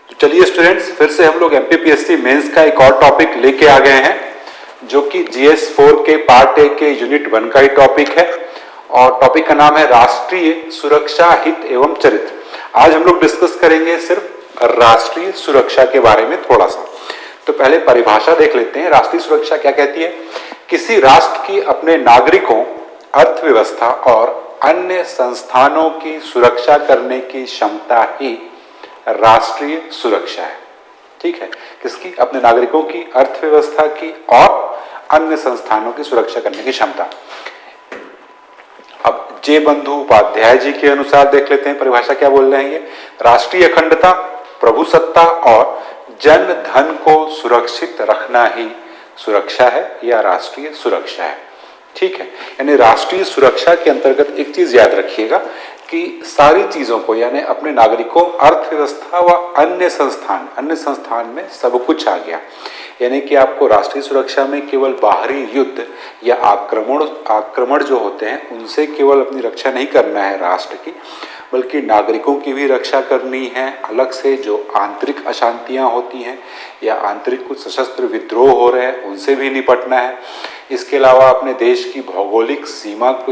तो चलिए स्टूडेंट्स, फिर से हम लोग एमपीपीएससी मेंस का एक और टॉपिक लेके आ गए हैं जो कि जीएस 4 के पार्ट ए के यूनिट 1 का ही टॉपिक है और टॉपिक का नाम है राष्ट्रीय सुरक्षा हित एवं चरित्र। आज हम लोग डिस्कस करेंगे सिर्फ राष्ट्रीय सुरक्षा के बारे में थोड़ा सा। तो पहले परिभाषा देख लेते हैं। राष्ट्रीय सुरक्षा क्या कहती है? किसी राष्ट्र की अपने नागरिकों, अर्थव्यवस्था और अन्य संस्थानों की सुरक्षा करने की क्षमता ही राष्ट्रीय सुरक्षा है। ठीक है, किसकी? अपने नागरिकों की, अर्थव्यवस्था की और अन्य संस्थानों की सुरक्षा करने की क्षमता। अब जे बंधु उपाध्याय जी के अनुसार देख लेते हैं परिभाषा क्या बोल रहे हैं ये। राष्ट्रीय अखंडता, प्रभुसत्ता और जन धन को सुरक्षित रखना ही सुरक्षा है या राष्ट्रीय सुरक्षा है। ठीक है, यानी राष्ट्रीय सुरक्षा के अंतर्गत एक चीज याद रखिएगा कि सारी चीजों को, यानी अपने नागरिकों, अर्थव्यवस्था व अन्य संस्थान में सब कुछ आ गया। यानी कि आपको राष्ट्रीय सुरक्षा में केवल बाहरी युद्ध या आक्रमण जो होते हैं उनसे केवल अपनी रक्षा नहीं करना है राष्ट्र की, बल्कि नागरिकों की भी रक्षा करनी है। अलग से जो आंतरिक अशांतियां होती हैं या आंतरिक कुछ सशस्त्र विद्रोह हो रहे हैं उनसे भी निपटना है। इसके अलावा अपने देश की भौगोलिक सीमा को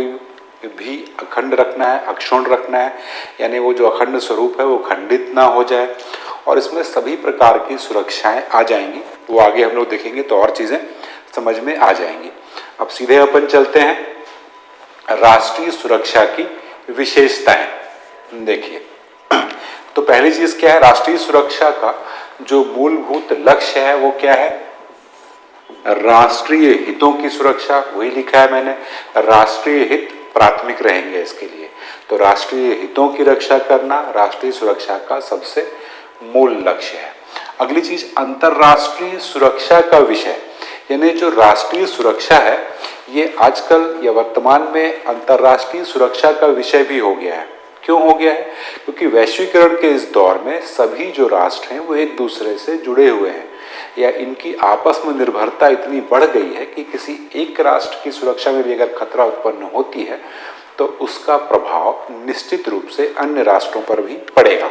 भी अखंड रखना है, अक्षुण्ण रखना है, यानी वो जो अखंड स्वरूप है वो खंडित ना हो जाए। और इसमें सभी प्रकार की सुरक्षाएं आ जाएंगी, वो आगे हम लोग देखेंगे तो और चीजें समझ में आ जाएंगी। अब सीधे अपन चलते हैं राष्ट्रीय सुरक्षा की विशेषताएं। देखिए, तो पहली चीज क्या है? राष्ट्रीय सुरक्षा का जो मूलभूत लक्ष्य है वो क्या है? राष्ट्रीय हितों की सुरक्षा। वही लिखा है मैंने, राष्ट्रीय हित प्राथमिक रहेंगे इसके लिए। तो राष्ट्रीय हितों की रक्षा करना राष्ट्रीय सुरक्षा का सबसे मूल लक्ष्य है। अगली चीज, अंतरराष्ट्रीय सुरक्षा का विषय, यानी जो राष्ट्रीय सुरक्षा है ये आजकल या वर्तमान में अंतरराष्ट्रीय सुरक्षा का विषय भी हो गया है। क्यों हो गया है? क्योंकि वैश्वीकरण के इस दौर में सभी जो राष्ट्र हैं वो एक दूसरे से जुड़े हुए हैं या इनकी आपस में निर्भरता इतनी बढ़ गई है कि किसी एक राष्ट्र की सुरक्षा में भी अगर खतरा उत्पन्न होती है तो उसका प्रभाव निश्चित रूप से अन्य राष्ट्रों पर भी पड़ेगा।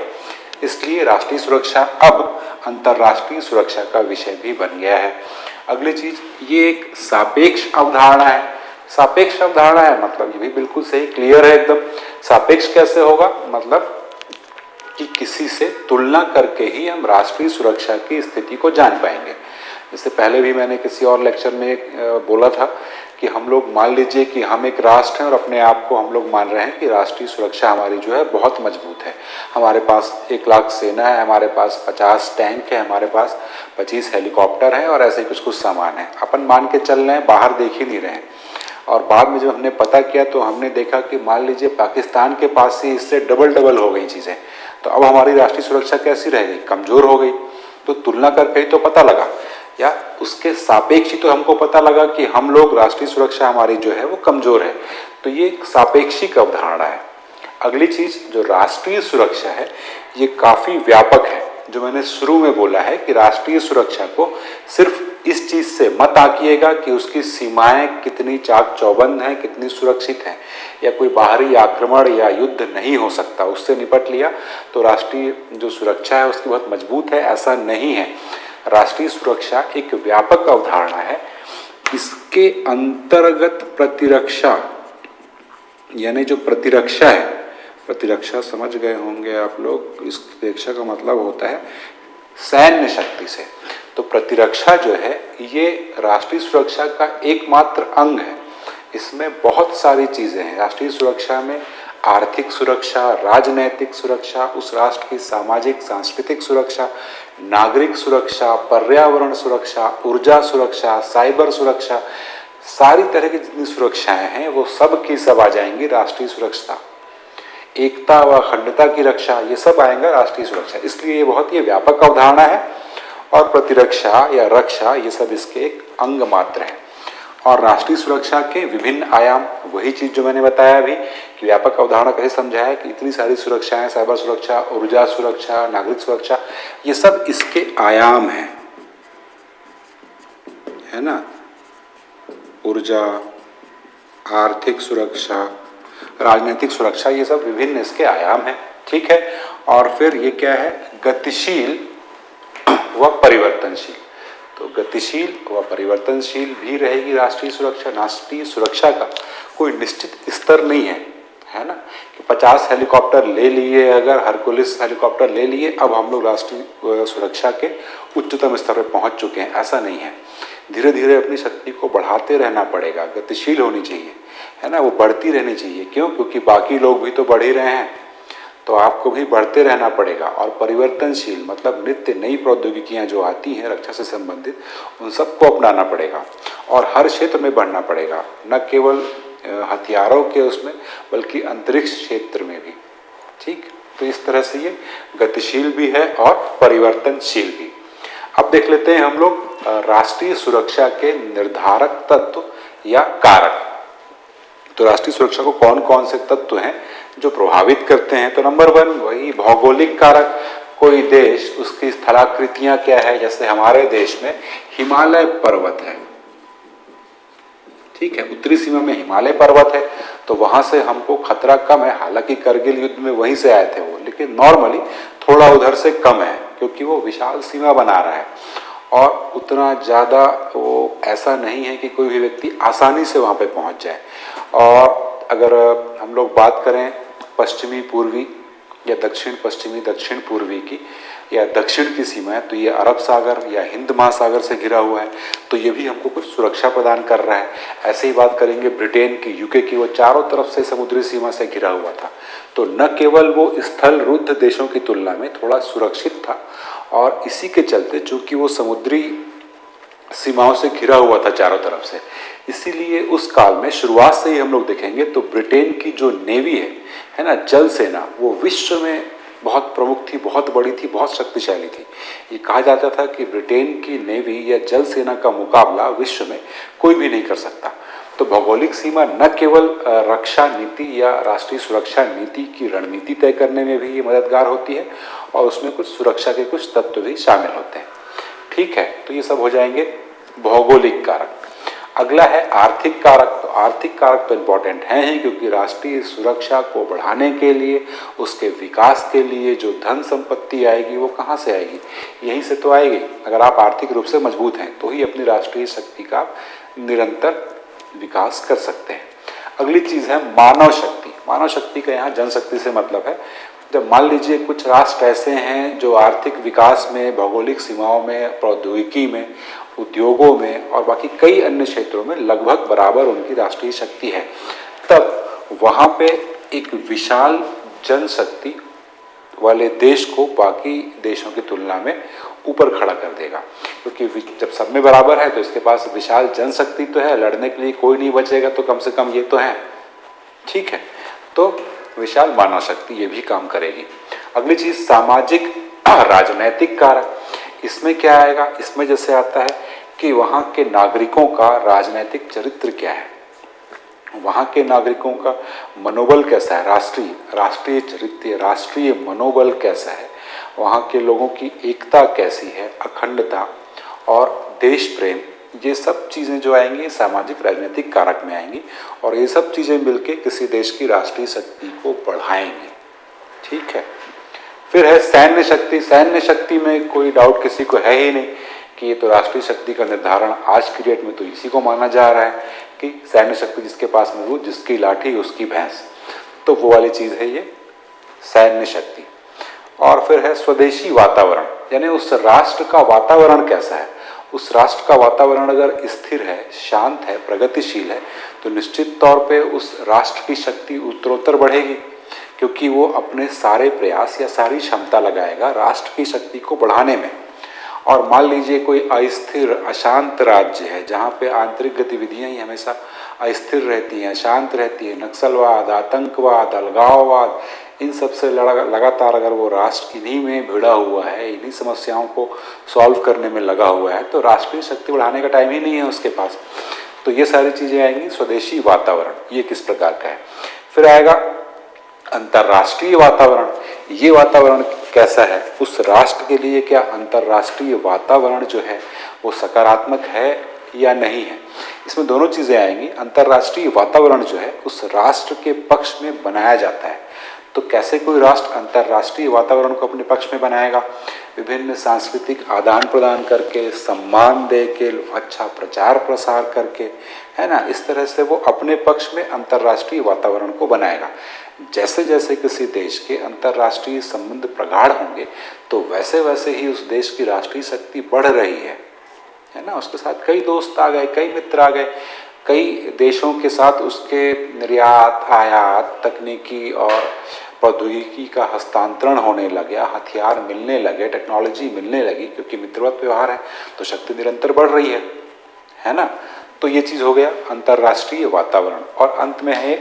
इसलिए राष्ट्रीय सुरक्षा अब अंतरराष्ट्रीय सुरक्षा का विषय भी बन गया है। अगली चीज, ये एक सापेक्ष अवधारणा है। सापेक्ष अवधारणा है मतलब ये भी बिल्कुल सही, क्लियर है एकदम। सापेक्ष कैसे होगा? मतलब कि किसी से तुलना करके ही हम राष्ट्रीय सुरक्षा की स्थिति को जान पाएंगे। जैसे पहले भी मैंने किसी और लेक्चर में बोला था कि हम लोग मान लीजिए कि हम एक राष्ट्र हैं और अपने आप को हम लोग मान रहे हैं कि राष्ट्रीय सुरक्षा हमारी जो है बहुत मजबूत है। हमारे पास 1 लाख सेना है, हमारे पास 50 टैंक है, हमारे पास 25 हेलीकॉप्टर है और ऐसे कुछ सामान है। अपन मान के चल रहे हैं, बाहर देख ही नहीं रहे हैं। और बाद में जब हमने पता किया तो हमने देखा कि मान लीजिए पाकिस्तान के पास ही इससे डबल हो गई चीजें। तो अब हमारी राष्ट्रीय सुरक्षा कैसी रह गई? कमजोर हो गई। तो तुलना करके ही तो पता लगा, या उसके सापेक्ष ही तो हमको पता लगा कि हम लोग राष्ट्रीय सुरक्षा हमारी जो है वो कमजोर है। तो ये एक सापेक्षिक अवधारणा है। अगली चीज, जो राष्ट्रीय सुरक्षा है ये काफी व्यापक है। जो मैंने शुरू में बोला है कि राष्ट्रीय सुरक्षा को सिर्फ इस चीज से मत आंकिएगा कि उसकी सीमाएं कितनी चाक चौबंद हैं, कितनी सुरक्षित हैं, या कोई बाहरी आक्रमण या युद्ध नहीं हो सकता, उससे निपट लिया तो राष्ट्रीय जो सुरक्षा है उसकी बहुत मजबूत है, ऐसा नहीं है। राष्ट्रीय सुरक्षा एक व्यापक अवधारणा है। इसके अंतर्गत प्रतिरक्षा, यानी जो प्रतिरक्षा है, प्रतिरक्षा समझ गए होंगे आप लोग, इस प्रतिरक्षा का मतलब होता है सैन्य शक्ति से। तो प्रतिरक्षा जो है ये राष्ट्रीय सुरक्षा का एकमात्र अंग है। इसमें बहुत सारी चीजें हैं राष्ट्रीय सुरक्षा में। आर्थिक सुरक्षा, राजनैतिक सुरक्षा, उस राष्ट्र की सामाजिक सांस्कृतिक सुरक्षा, नागरिक सुरक्षा, पर्यावरण सुरक्षा, ऊर्जा सुरक्षा, साइबर सुरक्षा, सारी तरह की जितनी सुरक्षाएं हैं वो सब की सब आ जाएंगी राष्ट्रीय सुरक्षा। एकता व अखंडता की रक्षा, ये सब आएगा राष्ट्रीय सुरक्षा। इसलिए ये बहुत ही व्यापक अवधारणा है और प्रतिरक्षा या रक्षा ये सब इसके एक अंग मात्र है। और राष्ट्रीय सुरक्षा के विभिन्न आयाम, वही चीज जो मैंने बताया अभी कि व्यापक अवधारणा कैसे समझाया कि इतनी सारी सुरक्षाएं, साइबर सुरक्षा, ऊर्जा सुरक्षा, नागरिक सुरक्षा, ये सब इसके आयाम हैं, है ना। ऊर्जा, आर्थिक सुरक्षा, राजनीतिक सुरक्षा, ये सब विभिन्न इसके आयाम हैं। ठीक है। और फिर ये क्या है? गतिशील व परिवर्तनशील। तो गतिशील व परिवर्तनशील भी रहेगी राष्ट्रीय सुरक्षा। राष्ट्रीय सुरक्षा का कोई निश्चित स्तर नहीं है ना, कि 50 हेलीकॉप्टर ले लिए, अगर हरकुलिस हेलीकॉप्टर ले लिए, अब हम लोग राष्ट्रीय सुरक्षा के उच्चतम स्तर पर पहुंच चुके हैं, ऐसा नहीं है। धीरे धीरे अपनी शक्ति को बढ़ाते रहना पड़ेगा, गतिशील होनी चाहिए, है ना, वो बढ़ती रहनी चाहिए। क्यों? क्योंकि बाकी लोग भी तो बढ़ ही रहे हैं, तो आपको भी बढ़ते रहना पड़ेगा। और परिवर्तनशील मतलब नित्य नई प्रौद्योगिकियां जो आती हैं रक्षा से संबंधित, उन सबको अपनाना पड़ेगा और हर क्षेत्र में बढ़ना पड़ेगा, न केवल हथियारों के उसमें बल्कि अंतरिक्ष क्षेत्र में भी। ठीक, तो इस तरह से ये गतिशील भी है और परिवर्तनशील भी। अब देख लेते हैं हम लोग राष्ट्रीय सुरक्षा के निर्धारक तत्व या कारक। तो राष्ट्रीय सुरक्षा को कौन कौन से तत्व हैं जो प्रभावित करते हैं? तो नंबर 1 वही भौगोलिक कारक। कोई देश, उसकी स्थलाकृतियां क्या है, जैसे हमारे देश में हिमालय पर्वत है, ठीक है, उत्तरी सीमा में हिमालय पर्वत है, तो वहां से हमको खतरा कम है। हालांकि करगिल युद्ध में वहीं से आए थे वो, लेकिन नॉर्मली थोड़ा उधर से कम है, क्योंकि वो विशाल सीमा बना रहा है और उतना ज़्यादा वो ऐसा नहीं है कि कोई भी व्यक्ति आसानी से वहाँ पे पहुँच जाए। और अगर हम लोग बात करें पश्चिमी पूर्वी या दक्षिण पश्चिमी दक्षिण पूर्वी की या दक्षिण की सीमा है, तो ये अरब सागर या हिंद महासागर से घिरा हुआ है, तो ये भी हमको कुछ सुरक्षा प्रदान कर रहा है। ऐसे ही बात करेंगे ब्रिटेन की, यूके की, वो चारों तरफ से समुद्री सीमा से घिरा हुआ था, तो न केवल वो स्थल रुद्ध देशों की तुलना में थोड़ा सुरक्षित था, और इसी के चलते चूंकि वो समुद्री सीमाओं से घिरा हुआ था चारों तरफ से, इसीलिए उस काल में शुरुआत से ही हम लोग देखेंगे तो ब्रिटेन की जो नेवी है ना, जल सेना, वो विश्व में बहुत प्रमुख थी, बहुत बड़ी थी, बहुत शक्तिशाली थी। ये कहा जाता था कि ब्रिटेन की नेवी या जल सेना का मुकाबला विश्व में कोई भी नहीं कर सकता। तो भौगोलिक सीमा न केवल रक्षा नीति या राष्ट्रीय सुरक्षा नीति की रणनीति तय करने में भी ये मददगार होती है, और उसमें कुछ सुरक्षा के कुछ तत्व भी शामिल होते हैं। ठीक है, तो ये सब हो जाएंगे भौगोलिक कारक। अगला है आर्थिक कारक। तो आर्थिक कारक तो इम्पोर्टेंट हैं ही, क्योंकि राष्ट्रीय सुरक्षा को बढ़ाने के लिए, उसके विकास के लिए जो धन संपत्ति आएगी वो कहाँ से आएगी? यहीं से तो आएगी। अगर आप आर्थिक रूप से मजबूत हैं तो ही अपनी राष्ट्रीय शक्ति का निरंतर विकास कर सकते हैं। अगली चीज़ है मानव शक्ति। मानव शक्ति का यहाँ जनशक्ति से मतलब है, जब मान लीजिए कुछ राष्ट्र ऐसे हैं जो आर्थिक विकास में, भौगोलिक सीमाओं में, प्रौद्योगिकी में, उद्योगों में और बाकी कई अन्य क्षेत्रों में लगभग बराबर उनकी राष्ट्रीय शक्ति है, तब वहाँ पे एक विशाल जनशक्ति वाले देश को बाकी देशों की तुलना में ऊपर खड़ा कर देगा। क्योंकि जब सब में बराबर है तो इसके पास विशाल जनशक्ति तो है, लड़ने के लिए कोई नहीं बचेगा, तो कम से कम ये तो है। ठीक है, तो विशाल मानव शक्ति ये भी काम करेगी। अगली चीज सामाजिक राजनैतिक कारक। इसमें क्या आएगा? इसमें जैसे आता है कि वहाँ के नागरिकों का राजनैतिक चरित्र क्या है, वहाँ के नागरिकों का मनोबल कैसा है, राष्ट्रीय चरित्र, राष्ट्रीय मनोबल कैसा है, वहाँ के लोगों की एकता कैसी है, अखंडता और देश प्रेम, ये सब चीज़ें जो आएंगी सामाजिक राजनीतिक कारक में आएंगी, और ये सब चीज़ें मिलके किसी देश की राष्ट्रीय शक्ति को बढ़ाएंगी। ठीक है, फिर है सैन्य शक्ति। सैन्य शक्ति में कोई डाउट किसी को है ही नहीं कि ये तो राष्ट्रीय शक्ति का निर्धारण आज की डेट में तो इसी को माना जा रहा है कि सैन्य शक्ति जिसके पास मौजूद, जिसकी लाठी उसकी भैंस, तो वो वाली चीज़ है ये सैन्य शक्ति। और फिर है स्वदेशी वातावरण, यानी उस राष्ट्र का वातावरण कैसा है। उस राष्ट्र का वातावरण अगर स्थिर है, शांत है, प्रगतिशील है, तो निश्चित तौर पे उस राष्ट्र की शक्ति उत्तरोत्तर बढ़ेगी, क्योंकि वो अपने सारे प्रयास या सारी क्षमता लगाएगा राष्ट्र की शक्ति को बढ़ाने में। और मान लीजिए कोई अस्थिर अशांत राज्य है जहाँ पे आंतरिक गतिविधियाँ ही हमेशा अस्थिर रहती हैं, शांत रहती है, नक्सलवाद, आतंकवाद, अलगाववाद, इन सब से लगातार अगर वो राष्ट्र इन्हीं में भिड़ा हुआ है, इन्हीं समस्याओं को सॉल्व करने में लगा हुआ है, तो राष्ट्रीय शक्ति बढ़ाने का टाइम ही नहीं है उसके पास। तो ये सारी चीज़ें आएंगी। स्वदेशी वातावरण ये किस प्रकार का है। फिर आएगा अंतर्राष्ट्रीय वातावरण। ये वातावरण कैसा है, उस राष्ट्र के लिए क्या अंतर्राष्ट्रीय वातावरण जो है वो सकारात्मक है या नहीं है। इसमें दोनों चीज़ें आएंगी। अंतर्राष्ट्रीय वातावरण जो है उस राष्ट्र के पक्ष में बनाया जाता है, तो कैसे कोई राष्ट्र अंतर्राष्ट्रीय वातावरण को अपने पक्ष में बनाएगा? विभिन्न सांस्कृतिक आदान प्रदान करके, सम्मान दे के, अच्छा प्रचार प्रसार करके, है ना, इस तरह से वो अपने पक्ष में अंतर्राष्ट्रीय वातावरण को बनाएगा। जैसे जैसे किसी देश के अंतर्राष्ट्रीय संबंध प्रगाढ़ होंगे तो वैसे वैसे ही उस देश की राष्ट्रीय शक्ति बढ़ रही है ना। उसके साथ कई दोस्त आ गए, कई मित्र आ गए, कई देशों के साथ उसके निर्यात, आयात, तकनीकी और प्रौद्योगिकी का हस्तांतरण होने लगा, हथियार मिलने लगे, टेक्नोलॉजी मिलने लगी, क्योंकि मित्रवत व्यवहार है तो शक्ति निरंतर बढ़ रही है ना। तो ये चीज़ हो गया अंतर्राष्ट्रीय वातावरण। और अंत में है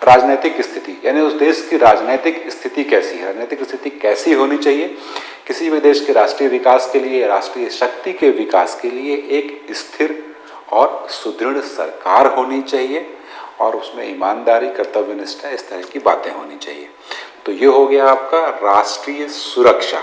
राजनीतिक स्थिति, यानी उस देश की राजनीतिक स्थिति कैसी है, राजनीतिक स्थिति कैसी होनी चाहिए। किसी भी देश के राष्ट्रीय विकास के लिए, राष्ट्रीय शक्ति के विकास के लिए एक स्थिर और सुदृढ़ सरकार होनी चाहिए और उसमें ईमानदारी, कर्तव्यनिष्ठा, इस तरह की बातें होनी चाहिए। तो ये हो गया आपका राष्ट्रीय सुरक्षा।